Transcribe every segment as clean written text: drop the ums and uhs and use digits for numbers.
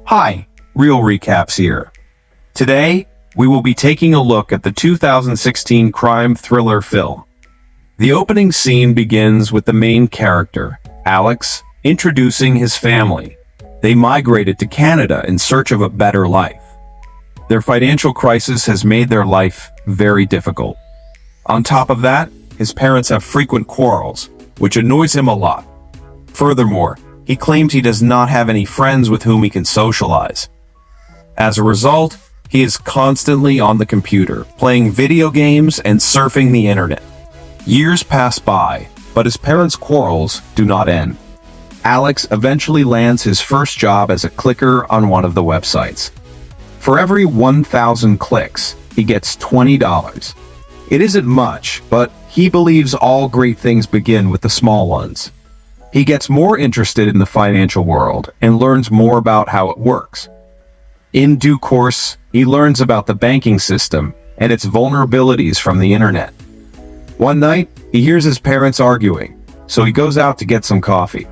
Hi, ReelRecaps here. Today, we will be taking a look at the 2016 crime thriller film. The opening scene begins with the main character, Alex, introducing his family. They migrated to Canada in search of a better life. Their financial crisis has made their life very difficult. On top of that, his parents have frequent quarrels, which annoys him a lot. Furthermore, he claims he does not have any friends with whom he can socialize. As a result, he is constantly on the computer, playing video games and surfing the internet. Years pass by, but his parents' quarrels do not end. Alex eventually lands his first job as a clicker on one of the websites. For every 1,000 clicks, he gets $20. It isn't much, but he believes all great things begin with the small ones. He gets more interested in the financial world and learns more about how it works. In due course, he learns about the banking system and its vulnerabilities from the internet. One night, he hears his parents arguing, so he goes out to get some coffee.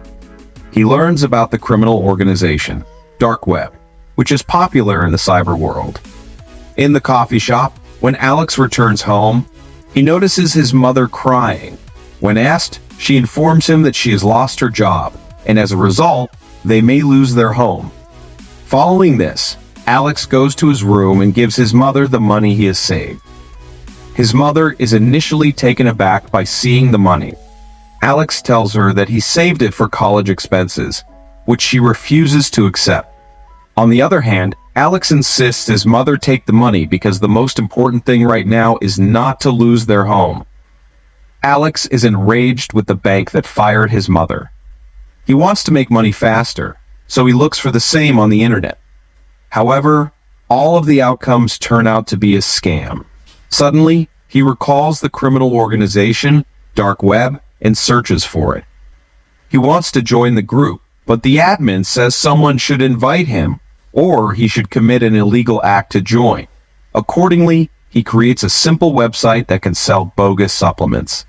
He learns about the criminal organization, Dark Web, which is popular in the cyber world. In the coffee shop, when Alex returns home, he notices his mother crying. When asked, she informs him that she has lost her job, and as a result, they may lose their home. Following this, Alex goes to his room and gives his mother the money he has saved. His mother is initially taken aback by seeing the money. Alex tells her that he saved it for college expenses, which she refuses to accept. On the other hand, Alex insists his mother take the money because the most important thing right now is not to lose their home. Alex is enraged with the bank that fired his mother. He wants to make money faster, so he looks for the same on the internet. However, all of the outcomes turn out to be a scam. Suddenly, he recalls the criminal organization, Dark Web, and searches for it. He wants to join the group, but the admin says someone should invite him, or he should commit an illegal act to join. Accordingly, he creates a simple website that can sell bogus supplements.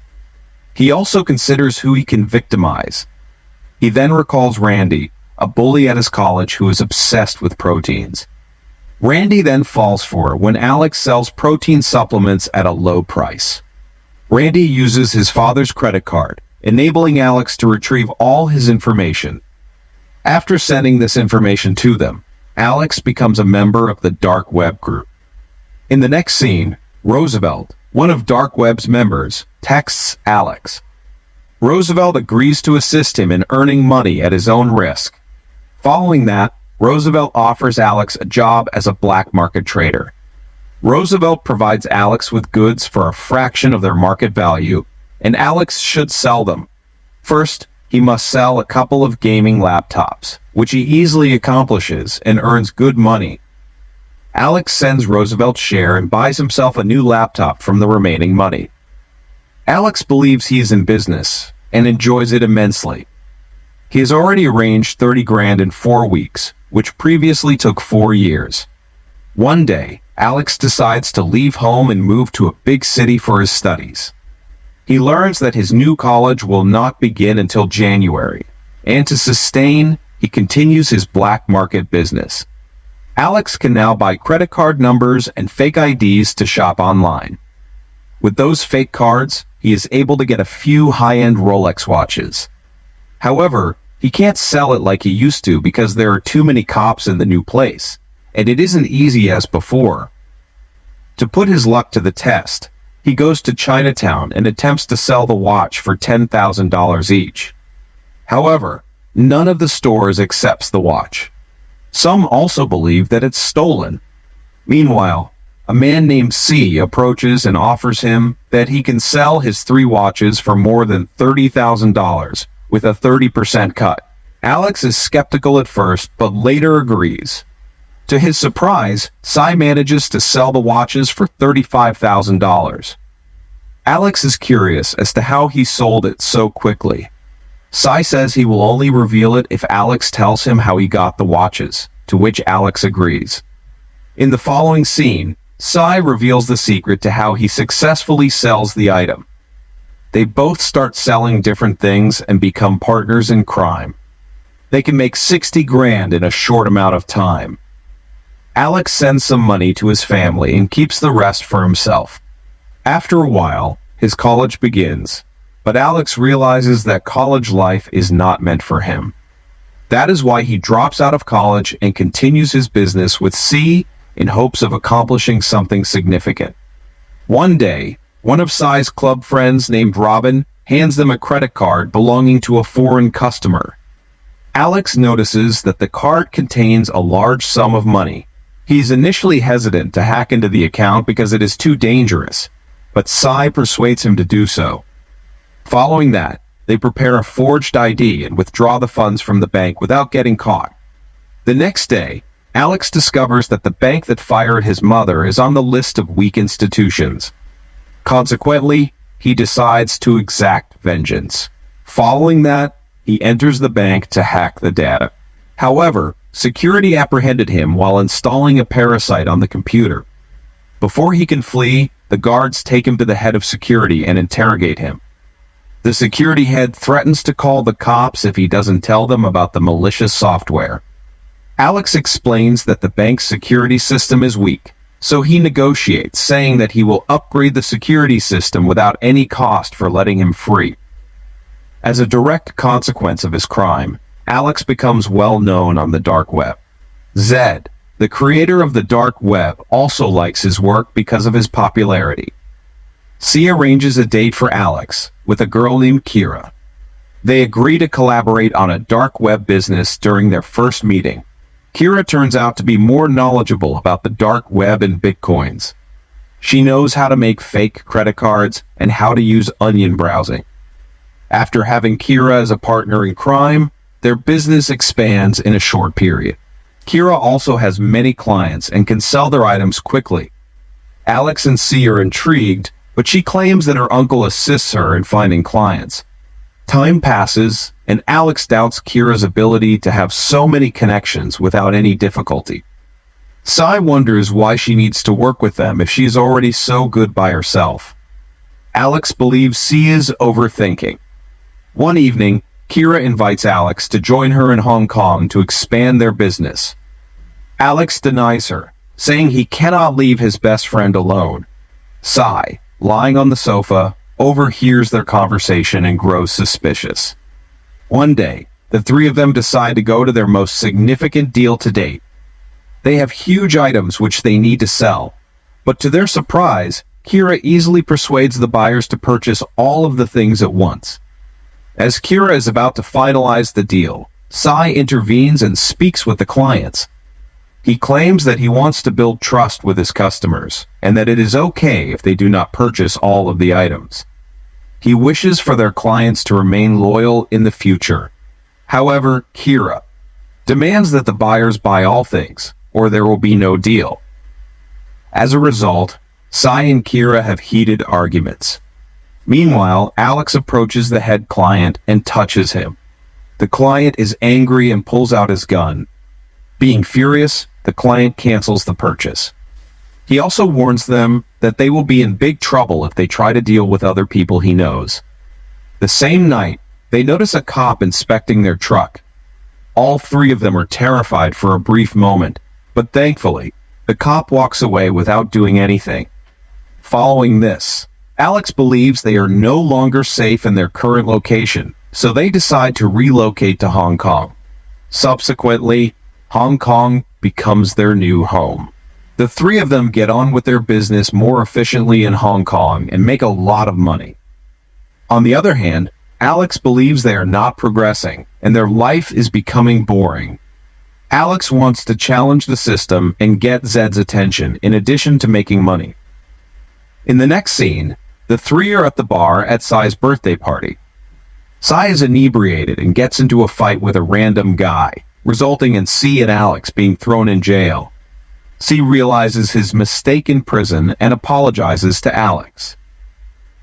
He also considers who he can victimize. He then recalls Randy, a bully at his college who is obsessed with proteins. Randy then falls for it when Alex sells protein supplements at a low price. Randy uses his father's credit card, enabling Alex to retrieve all his information. After sending this information to them, Alex becomes a member of the Dark Web group. In the next scene, Roosevelt, one of Dark Web's members, texts Alex. Roosevelt agrees to assist him in earning money at his own risk. Following that, Roosevelt offers Alex a job as a black market trader. Roosevelt provides Alex with goods for a fraction of their market value, and Alex should sell them. First, he must sell a couple of gaming laptops, which he easily accomplishes and earns good money. Alex sends Roosevelt's share and buys himself a new laptop from the remaining money. Alex believes he is in business and enjoys it immensely. He has already arranged 30 grand in 4 weeks, which previously took 4 years. One day, Alex decides to leave home and move to a big city for his studies. He learns that his new college will not begin until January, and to sustain, he continues his black market business. Alex can now buy credit card numbers and fake IDs to shop online. With those fake cards, he is able to get a few high-end Rolex watches. However, he can't sell it like he used to because there are too many cops in the new place, and it isn't easy as before. To put his luck to the test, he goes to Chinatown and attempts to sell the watch for $10,000 each. However, none of the stores accepts the watch. Some also believe that it's stolen. Meanwhile, a man named C approaches and offers him that he can sell his 3 watches for more than $30,000 with a 30% cut. Alex is skeptical at first, but later agrees. To his surprise, Cy manages to sell the watches for $35,000. Alex is curious as to how he sold it so quickly. Cy says he will only reveal it if Alex tells him how he got the watches, to which Alex agrees. In the following scene, Cy reveals the secret to how he successfully sells the item. They both start selling different things and become partners in crime. They can make 60 grand in a short amount of time. Alex sends some money to his family and keeps the rest for himself. After a while, his college begins, but Alex realizes that college life is not meant for him. That is why he drops out of college and continues his business with C in hopes of accomplishing something significant. One day, one of Cy's club friends named Robin hands them a credit card belonging to a foreign customer. Alex notices that the card contains a large sum of money. He's initially hesitant to hack into the account because it is too dangerous, but Cy persuades him to do so. Following that, they prepare a forged ID and withdraw the funds from the bank without getting caught. The next day, Alex discovers that the bank that fired his mother is on the list of weak institutions. Consequently, he decides to exact vengeance. Following that, he enters the bank to hack the data. However, security apprehended him while installing a parasite on the computer. Before he can flee, the guards take him to the head of security and interrogate him. The security head threatens to call the cops if he doesn't tell them about the malicious software. Alex explains that the bank's security system is weak, so he negotiates, saying that he will upgrade the security system without any cost for letting him free. As a direct consequence of his crime, Alex becomes well known on the dark web. Zed, the creator of the dark web, also likes his work because of his popularity. C arranges a date for Alex with a girl named Kira. They agree to collaborate on a dark web business during their first meeting. Kira turns out to be more knowledgeable about the dark web and bitcoins. She knows how to make fake credit cards and how to use onion browsing. After having Kira as a partner in crime, their business expands in a short period. Kira also has many clients and can sell their items quickly. Alex and C are intrigued, but she claims that her uncle assists her in finding clients. Time passes, and Alex doubts Kira's ability to have so many connections without any difficulty. Cy wonders why she needs to work with them if she is already so good by herself. Alex believes C is overthinking. One evening, Kira invites Alex to join her in Hong Kong to expand their business. Alex denies her, saying he cannot leave his best friend alone. Cy, lying on the sofa, overhears their conversation and grows suspicious. One day, the three of them decide to go to their most significant deal to date. They have huge items which they need to sell, but to their surprise, Kira easily persuades the buyers to purchase all of the things at once. As Kira is about to finalize the deal, Cy intervenes and speaks with the clients. He claims that he wants to build trust with his customers, and that it is okay if they do not purchase all of the items. He wishes for their clients to remain loyal in the future. However, Kira demands that the buyers buy all things, or there will be no deal. As a result, Cy and Kira have heated arguments. Meanwhile, Alex approaches the head client and touches him. The client is angry and pulls out his gun. Being furious, the client cancels the purchase. He also warns them that they will be in big trouble if they try to deal with other people he knows. The same night, they notice a cop inspecting their truck. All three of them are terrified for a brief moment, but thankfully, the cop walks away without doing anything. Following this, Alex believes they are no longer safe in their current location, so they decide to relocate to Hong Kong. Subsequently, Hong Kong becomes their new home. The three of them get on with their business more efficiently in Hong Kong and make a lot of money. On the other hand, Alex believes they are not progressing, and their life is becoming boring. Alex wants to challenge the system and get Zed's attention in addition to making money. In the next scene, the three are at the bar at Cy's birthday party. Cy is inebriated and gets into a fight with a random guy, resulting in C and Alex being thrown in jail. C realizes his mistake in prison and apologizes to Alex.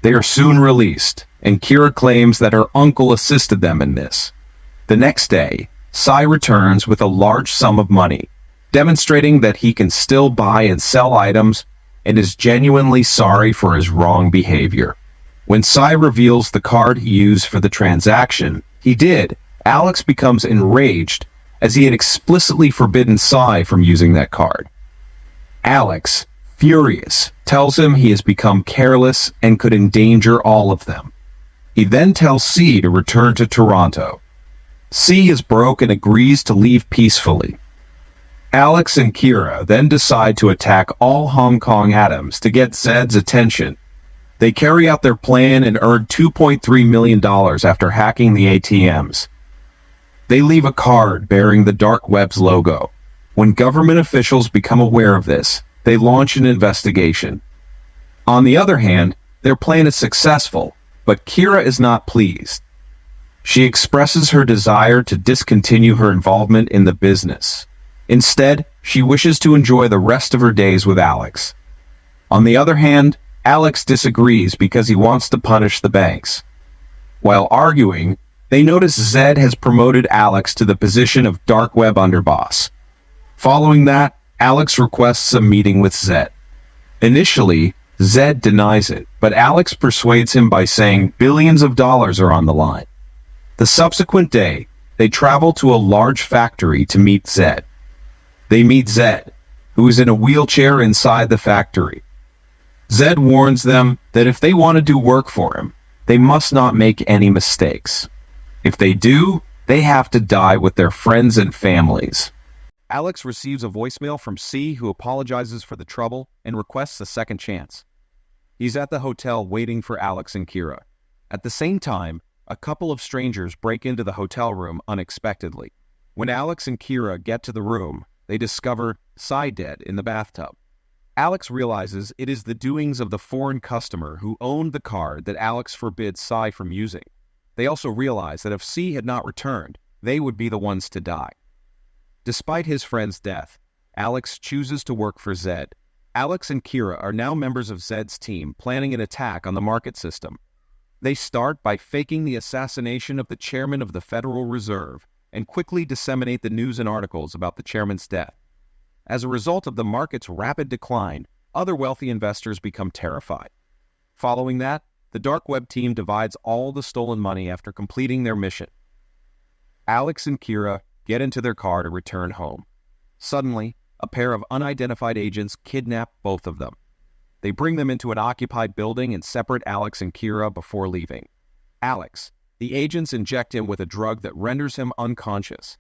They are soon released, and Kira claims that her uncle assisted them in this. The next day, Cy returns with a large sum of money, demonstrating that he can still buy and sell items and is genuinely sorry for his wrong behavior. When Cy reveals the card he used for the transaction, he did, Alex becomes enraged as he had explicitly forbidden Cy from using that card. Alex, furious, tells him he has become careless and could endanger all of them. He then tells C to return to Toronto. C is broke and agrees to leave peacefully. Alex and Kira then decide to attack all Hong Kong atoms to get Zed's attention. They carry out their plan and earn $2.3 million after hacking the ATMs. They leave a card bearing the dark web's logo. When government officials become aware of this, they launch an investigation. On the other hand, their plan is successful, but Kira is not pleased. She expresses her desire to discontinue her involvement in the business. Instead, she wishes to enjoy the rest of her days with Alex. On the other hand, Alex disagrees because he wants to punish the banks. While arguing, they notice Zed has promoted Alex to the position of dark web underboss. Following that, Alex requests a meeting with Zed. Initially, Zed denies it, but Alex persuades him by saying billions of dollars are on the line. The subsequent day, they travel to a large factory to meet Zed. They meet Zed, who is in a wheelchair inside the factory. Zed warns them that if they want to do work for him, they must not make any mistakes. If they do, they have to die with their friends and families. Alex receives a voicemail from C, who apologizes for the trouble and requests a second chance. He's at the hotel waiting for Alex and Kira. At the same time, a couple of strangers break into the hotel room unexpectedly. When Alex and Kira get to the room, they discover Cy dead in the bathtub. Alex realizes it is the doings of the foreign customer who owned the card that Alex forbids Cy from using. They also realize that if C had not returned, they would be the ones to die. Despite his friend's death, Alex chooses to work for Zed. Alex and Kira are now members of Zed's team, planning an attack on the market system. They start by faking the assassination of the chairman of the Federal Reserve and quickly disseminate the news and articles about the chairman's death. As a result of the market's rapid decline, other wealthy investors become terrified. Following that, the dark web team divides all the stolen money after completing their mission. Alex and Kira get into their car to return home. Suddenly, a pair of unidentified agents kidnap both of them. They bring them into an occupied building and separate Alex and Kira before leaving. Alex, the agents inject him with a drug that renders him unconscious.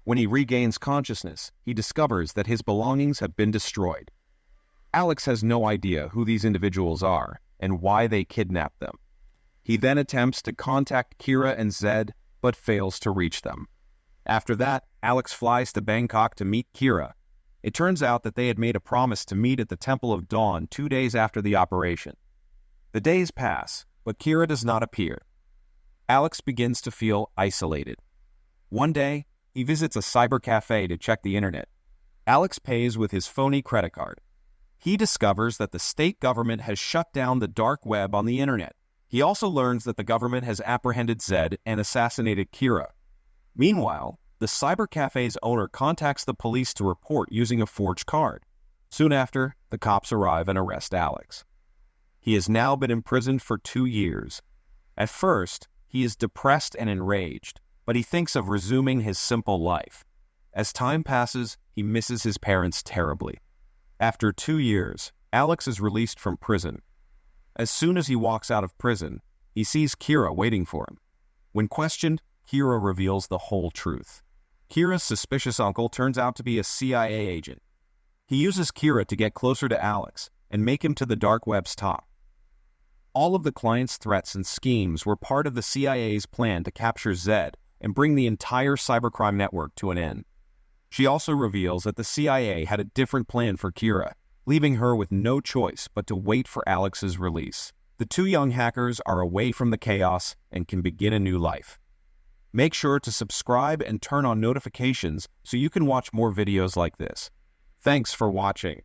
When he regains consciousness, he discovers that his belongings have been destroyed. Alex has no idea who these individuals are and why they kidnapped them. He then attempts to contact Kira and Zed, but fails to reach them. After that, Alex flies to Bangkok to meet Kira. It turns out that they had made a promise to meet at the Temple of Dawn 2 days after the operation. The days pass, but Kira does not appear. Alex begins to feel isolated. One day, he visits a cyber cafe to check the internet. Alex pays with his phony credit card. He discovers that the state government has shut down the dark web on the internet. He also learns that the government has apprehended Zed and assassinated Kira. Meanwhile, the cyber cafe's owner contacts the police to report using a forged card. Soon after, the cops arrive and arrest Alex. He has now been imprisoned for 2 years. At first, he is depressed and enraged, but he thinks of resuming his simple life. As time passes, he misses his parents terribly. After 2 years, Alex is released from prison. As soon as he walks out of prison, he sees Kira waiting for him. When questioned, Kira reveals the whole truth. Kira's suspicious uncle turns out to be a CIA agent. He uses Kira to get closer to Alex and make him to the dark web's top. All of the client's threats and schemes were part of the CIA's plan to capture Zed and bring the entire cybercrime network to an end. She also reveals that the CIA had a different plan for Kira, leaving her with no choice but to wait for Alex's release. The two young hackers are away from the chaos and can begin a new life. Make sure to subscribe and turn on notifications so you can watch more videos like this. Thanks for watching.